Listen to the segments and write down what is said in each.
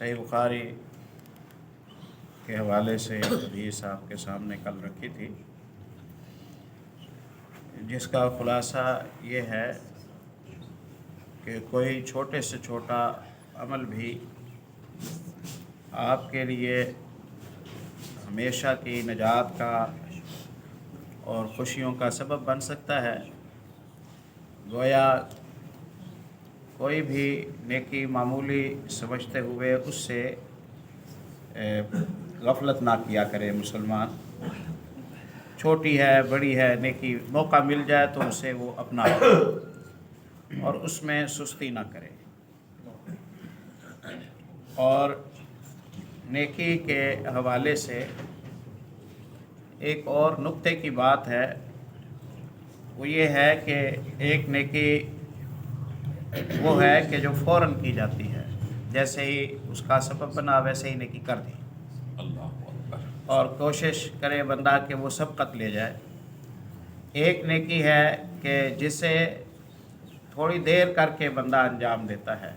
सही बुखारी के हवाले से हदीस आपके सामने कल रखी थी, जिसका ख़ुलासा ये है कि कोई छोटे से छोटा अमल भी आपके लिए हमेशा की निजात का और खुशियों का सबब बन सकता है। गोया कोई भी नेकी मामूली समझते हुए उससे गफलत ना किया करे मुसलमान। छोटी है बड़ी है नेकी, मौका मिल जाए तो उसे वो अपना और उसमें सुस्ती ना करे। और नेकी के हवाले से एक और नुक्ते की बात है, वो ये है कि एक नेकी वो है कि जो फ़ौरन की जाती है, जैसे ही उसका सबब बना वैसे ही नेकी कर दी, और कोशिश करे बंदा कि वो सबकत ले जाए। एक नेकी है कि जिसे थोड़ी देर करके बंदा अंजाम देता है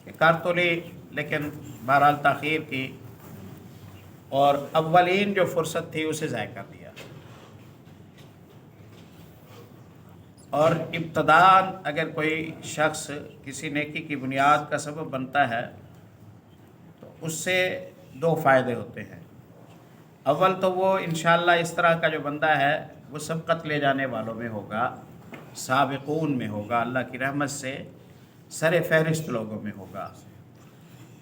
कि कर तो ली लेकिन बहरहाल ताख़ीर की, और अव्वलीन जो फुर्सत थी उसे ज़ाय कर दिया। और इब्तदान अगर कोई शख्स किसी नेकी की बुनियाद का सबब बनता है तो उससे दो फ़ायदे होते हैं। अव्वल तो वो इंशाअल्लाह इस तरह का जो बंदा है वो सबकत ले जाने वालों में होगा, साबिक़ून में होगा, अल्लाह की रहमत से सर फहरिस्त लोगों में होगा।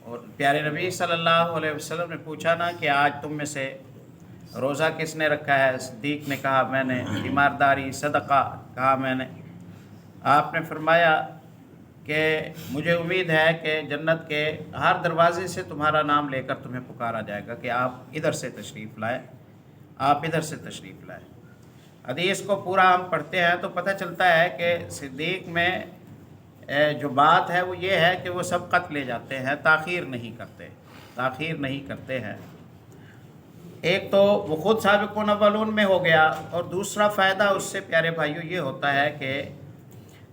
और प्यारे नबी सल्लल्लाहु अलैहि वसल्लम ने पूछा ना कि आज तुम में से रोज़ा किसने रखा है? सिद्दीक़ ने कहा मैंने। तीमारदारी, सदका कहा मैंने। आपने फरमाया कि मुझे उम्मीद है कि जन्नत के हर दरवाज़े से तुम्हारा नाम लेकर तुम्हें पुकारा जाएगा कि आप इधर से तशरीफ़ लाए, आप इधर से तशरीफ़ लाए। हदीस को पूरा हम पढ़ते हैं तो पता चलता है कि सिद्दीक़ में जो बात है वो ये है कि वो सबकत ले जाते हैं, ताख़ीर नहीं करते, ताख़ीर नहीं करते हैं। एक तो वो ख़ुद साबिक़ून अव्वलून में हो गया, और दूसरा फ़ायदा उससे प्यारे भाइयों ये होता है कि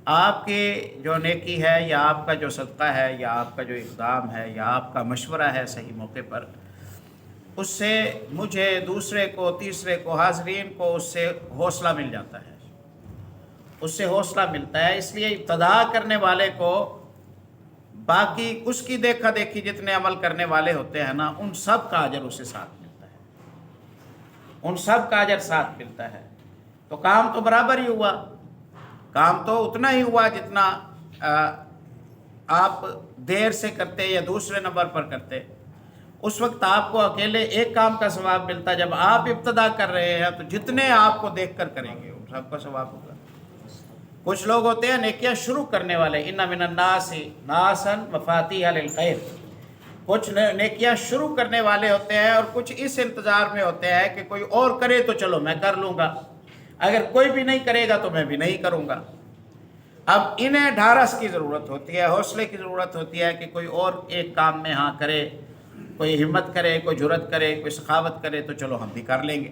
आपकी जो नेकी है या आपका जो सदका है या आपका जो इक़दाम है या आपका मशवरा है सही मौके पर, उससे मुझे, दूसरे को, तीसरे को, हाज़रीन को उससे हौसला मिल जाता है, उससे हौसला मिलता है। इसलिए इब्तदा करने वाले को बाकी उसकी देखा देखी जितने अमल करने वाले होते हैं ना, उन सब का अजर उसे साथ मिलता है, उन सब का अजर साथ मिलता है। तो काम तो बराबर ही हुआ, काम तो उतना ही हुआ जितना आप देर से करते या दूसरे नंबर पर करते। उस वक्त आपको अकेले एक काम का सवाब मिलता, जब आप इब्तदा कर रहे हैं तो जितने आपको देखकर करेंगे उन सबका सवाब होगा। कुछ लोग होते हैं नेकियां शुरू करने वाले, इन्ना मिनन्नासी नासन मफातिह लिल खैर। कुछ नेकियां शुरू करने वाले होते हैं और कुछ इस इंतज़ार में होते हैं कि कोई और करे तो चलो मैं कर लूँगा, अगर कोई भी नहीं करेगा तो मैं भी नहीं करूँगा। अब इन्हें ढारस की ज़रूरत होती है, हौसले की ज़रूरत होती है कि कोई और एक काम में हाँ करे, कोई हिम्मत करे, कोई जुरत करे, कोई सखावत करे तो चलो हम भी कर लेंगे।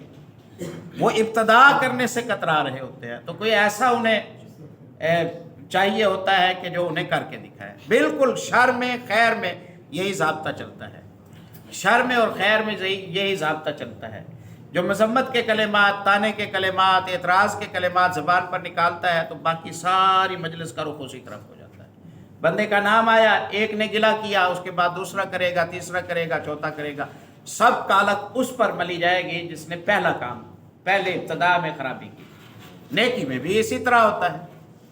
वो इब्तदा करने से कतरा रहे होते हैं, तो कोई ऐसा उन्हें चाहिए होता है कि जो उन्हें करके दिखाए। बिल्कुल शर में खैर में यही ज़ाब्ता चलता है, शर में और खैर में यही ज़ाब्ता चलता है। जो मज़म्मत के कलेमात, ताने के कलेमात, एतराज़ के कलेमात ज़बान पर निकालता है तो बाकी सारी मजलिस का रुख उसी तरफ हो जाता है। बंदे का नाम आया, एक ने गिला किया, उसके बाद दूसरा करेगा, तीसरा करेगा, चौथा करेगा, सब कालक उस पर मली जाएगी जिसने पहला काम, पहले इब्तदा में ख़राबी की। नेकी में भी इसी तरह होता है।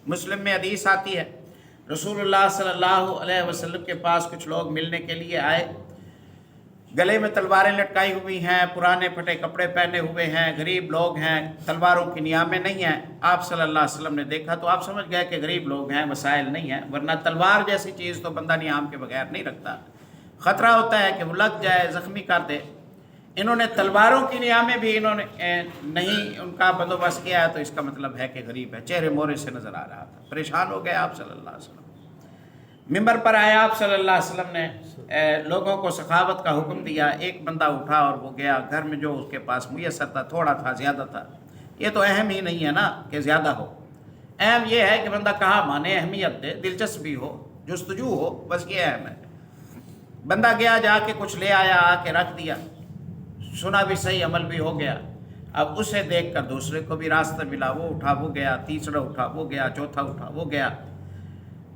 मुस्लिम में हदीस आती है, रसूलुल्लाह सल्लल्लाहु अलैहि वसल्लम के पास कुछ लोग मिलने के लिए आए, गले में तलवारें लटकाई हुई हैं, पुराने फटे कपड़े पहने हुए हैं, गरीब लोग हैं, तलवारों की नियामें नहीं हैं। आप सल्लल्लाहु अलैहि वसल्लम ने देखा तो आप समझ गए कि गरीब लोग हैं, वसाइल नहीं है, वरना तलवार जैसी चीज़ तो बंदा नियाम के बगैर नहीं रखता, ख़तरा होता है कि वो लग जाए, ज़ख्मी कर दे। इन्होंने तलवारों की नियामें भी इन्होंने नहीं उनका बंदोबस्त किया है, तो इसका मतलब है कि गरीब है। चेहरे मोहरे से नज़र आ रहा था, परेशान हो गए आप सल्लल्लाहु अलैहि वसल्लम। मिंबर पर आए आप सल्लल्लाहु अलैहि वसल्लम ने लोगों को सखावत का हुक्म दिया। एक बंदा उठा और वो गया, घर में जो उसके पास मुयस्सर था थोड़ा था, ज़्यादा था। ये तो अहम ही नहीं है ना कि ज़्यादा हो, अहम ये है कि बंदा कहा माने, अहमियत दे, दिलचस्पी हो, जुस्तजू हो, बस ये अहम है। बंदा गया जाके कुछ ले आया, आके रख दिया, सुना भी सही, अमल भी हो गया। अब उसे देखकर दूसरे को भी रास्ता मिला, वो उठा वो गया, तीसरा उठा वो गया, चौथा उठा वो गया।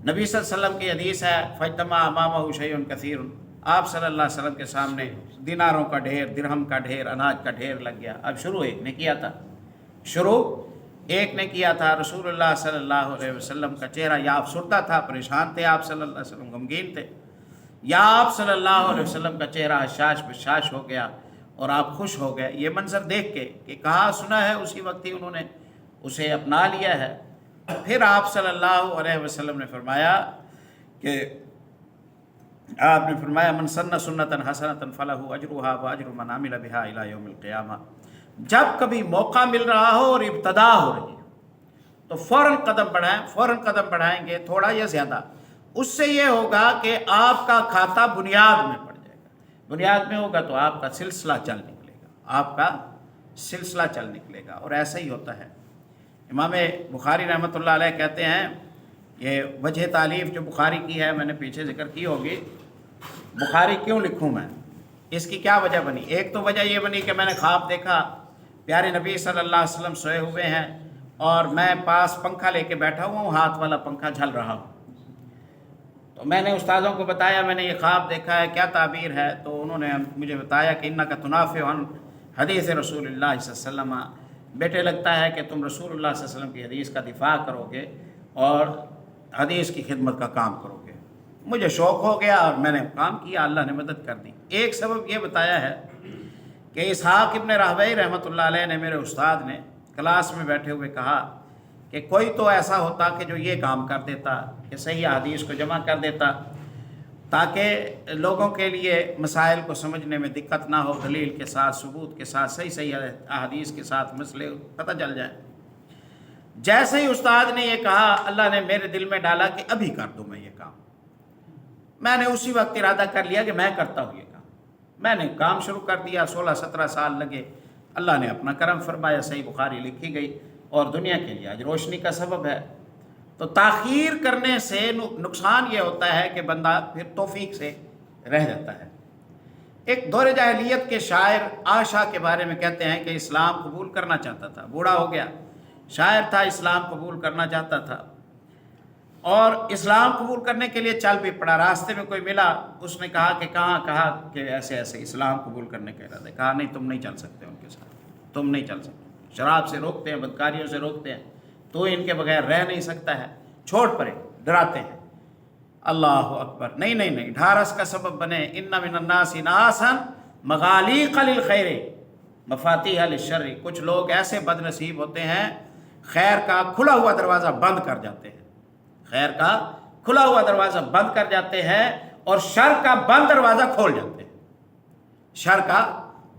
नबी सल्लल्लाहु अलैहि वसल्लम की हदीस है, फजतमा अमामहु शैउन कसीरुन, आप सल्लल्लाहु अलैहि वसल्लम के सामने दिनारों का ढेर, दिरहम का ढेर, अनाज का ढेर लग गया। अब शुरू एक ने किया था, रसूलुल्लाह सल्लल्लाहु अलैहि वसल्लम का चेहरा या अफसरदा था, परेशान थे आप सल्लल्लाहु अलैहि वसल्लम, गमगीन थे, या आप सल्लल्लाहु अलैहि वसल्लम का चेहरा हशाश बशाश हो गया और आप खुश हो गए। ये मंजर देख के कि कहा सुना है उसी वक्त ही उन्होंने उसे अपना लिया है। फिर आप सल्लल्लाहु अलैहि वसल्लम ने फरमाया कि आपने फरमाया मन सन्ना सुन्नतन हसनतन फलहु अजरुहा व अजरु मन अमिल बिहा इला यौमिल क़ियामा। जब कभी मौका मिल रहा हो और इब्तदा हो रही है तो फ़ौरन कदम बढ़ाएं, फ़ौरन कदम बढ़ाएंगे थोड़ा या ज़्यादा, उससे ये होगा कि आपका खाता बुनियाद में पड़ जाएगा। बुनियाद में होगा तो आपका सिलसिला चल निकलेगा, आपका सिलसिला चल निकलेगा। और ऐसा ही होता है। इमाम बुखारी रहमतुल्लाह अलैह कहते हैं, ये वजह तालीफ जो बुखारी की है मैंने पीछे जिक्र की होगी, बुखारी क्यों लिखूं मैं, इसकी क्या वजह बनी। एक तो वजह ये बनी कि मैंने ख्वाब देखा प्यारे नबी सल्लल्लाहु अलैहि वसल्लम सोए हुए हैं और मैं पास पंखा लेके बैठा हुआ हूँ, हाथ वाला पंखा झल रहा हूँ। तो मैंने उस्तादों को बताया मैंने ये ख्वाब देखा है, क्या ताबीर है। तो उन्होंने मुझे बताया कि इन्नका तुनाफ़िउ अन हदीस रसूलुल्लाह सल्लल्लाहु अलैहि वसल्लम, बेटे लगता है कि तुम रसूलुल्लाह सल्लल्लाहु अलैहि वसल्लम की हदीस का दिफा करोगे और हदीस की खिदमत का काम करोगे। मुझे शौक़ हो गया और मैंने काम किया, अल्लाह ने मदद कर दी। एक सबब ये बताया है कि इसहाक़ इब्न राहवई रहमतुल्लाह अलैह ने, मेरे उस्ताद ने क्लास में बैठे हुए कहा कि कोई तो ऐसा होता कि जो ये काम कर देता कि सही हदीस को जमा कर देता ताकि लोगों के लिए मसाइल को समझने में दिक्कत ना हो, दलील के साथ सबूत के साथ सही सही हदीस के साथ मसले पता चल जाए। जैसे ही उस्ताद ने ये कहा, अल्लाह ने मेरे दिल में डाला कि अभी कर दूँ मैं ये काम। मैंने उसी वक्त इरादा कर लिया कि मैं करता हूँ ये काम। मैंने काम शुरू कर दिया, 16-17 साल लगे, अल्लाह ने अपना करम फरमाया, सही बुखारी लिखी गई और दुनिया के लिए आज रोशनी का सबब है। तो ताख़ीर करने से नुकसान ये होता है कि बंदा फिर तौफीक से रह जाता है। एक दौर जाहिलियत के शायर आशा के बारे में कहते हैं कि इस्लाम कबूल करना चाहता था, बूढ़ा हो गया, शायर था, इस्लाम कबूल करना चाहता था और इस्लाम कबूल करने के लिए चल भी पड़ा। रास्ते में कोई मिला, उसने कहा कि कहा कि ऐसे ऐसे इस्लाम कबूल करने के इरादे। कहा नहीं, तुम नहीं चल सकते उनके साथ, तुम नहीं चल सकते। शराब से रोकते हैं, बदकारियों से रोकते हैं, तो इनके बगैर रह नहीं सकता है, छोड़ पड़े, डराते हैं। अल्लाह अकबर, नहीं नहीं नहीं, ढारस का सबब बने। इन्ना मिनन्नासी नासन मगालिक़ लिल खैर मफातिह लिश्शर्र। कुछ लोग ऐसे बदनसीब होते हैं, खैर का खुला हुआ दरवाज़ा बंद कर जाते हैं, खैर का खुला हुआ दरवाज़ा बंद कर जाते हैं और शर का बंद दरवाज़ा खोल जाते हैं, शर का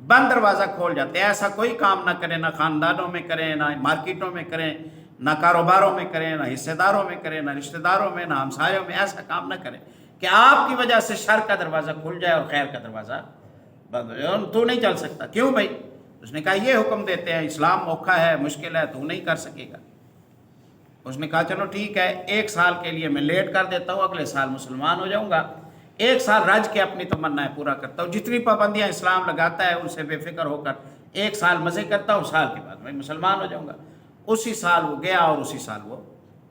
बंद दरवाज़ा खोल जाते हैं। ऐसा कोई काम ना करें, ना ख़ानदानों में करें, ना मार्केटों में करें, ना कारोबारों में करें, ना हिस्सेदारों में करें, ना रिश्तेदारों में, ना हमसायों में। ऐसा काम ना करें कि आपकी वजह से शर का दरवाज़ा खुल जाए और खैर का दरवाज़ा बंद हो जाए। तू नहीं चल सकता, क्यों भाई? उसने कहा ये हुक्म देते हैं, इस्लाम औखा है, मुश्किल है, तू नहीं कर सकेगा। उसने कहा चलो ठीक है, 1 साल के लिए मैं लेट कर देता हूँ, अगले साल मुसलमान हो जाऊँगा। 1 साल रज के अपनी तमन्नाएं पूरा करता हूँ, जितनी पाबंदियाँ इस्लाम लगाता है उनसे बेफिक्र होकर 1 साल मज़े करता हूँ, साल के बाद मैं मुसलमान हो जाऊँगा। उसी साल वो गया और उसी साल वो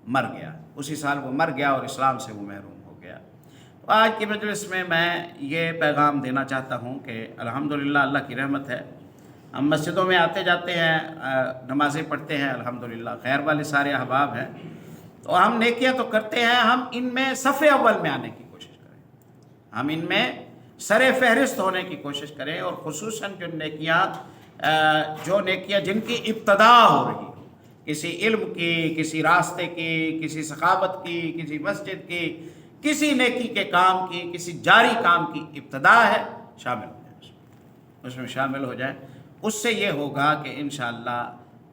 मर गया, उसी साल वो मर गया और इस्लाम से वो महरूम हो गया। तो आज की मजलिस में मैं ये पैगाम देना चाहता हूँ कि अल्हम्दुलिल्लाह अल्लाह की रहमत है, हम मस्जिदों में आते जाते हैं, नमाज़ें पढ़ते हैं, अल्हम्दुलिल्लाह खैर वाले सारे अहबाब हैं, तो हम नेकियां तो करते हैं, हम इनमें सफ़े अव्वल में आने की कोशिश करें, हम इनमें सरे फहरिस्त होने की कोशिश करें। और ख़ुसूसन जो नेकियां जिनकी इब्तदा हो रही हो, किसी इल्म की, किसी रास्ते की, किसी सखावत की, किसी मस्जिद की, किसी नेकी के काम की, किसी जारी काम की इब्तदा है, शामिल हो जाए, उसमें शामिल हो जाए। उससे ये होगा कि इंशाअल्लाह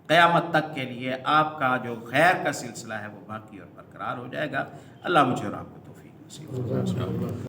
क़यामत तक के लिए आपका जो खैर का सिलसिला है वो बाकी और बरकरार हो जाएगा। अल्लाह मुझे और आपको तौफीक नसीब फरमाए।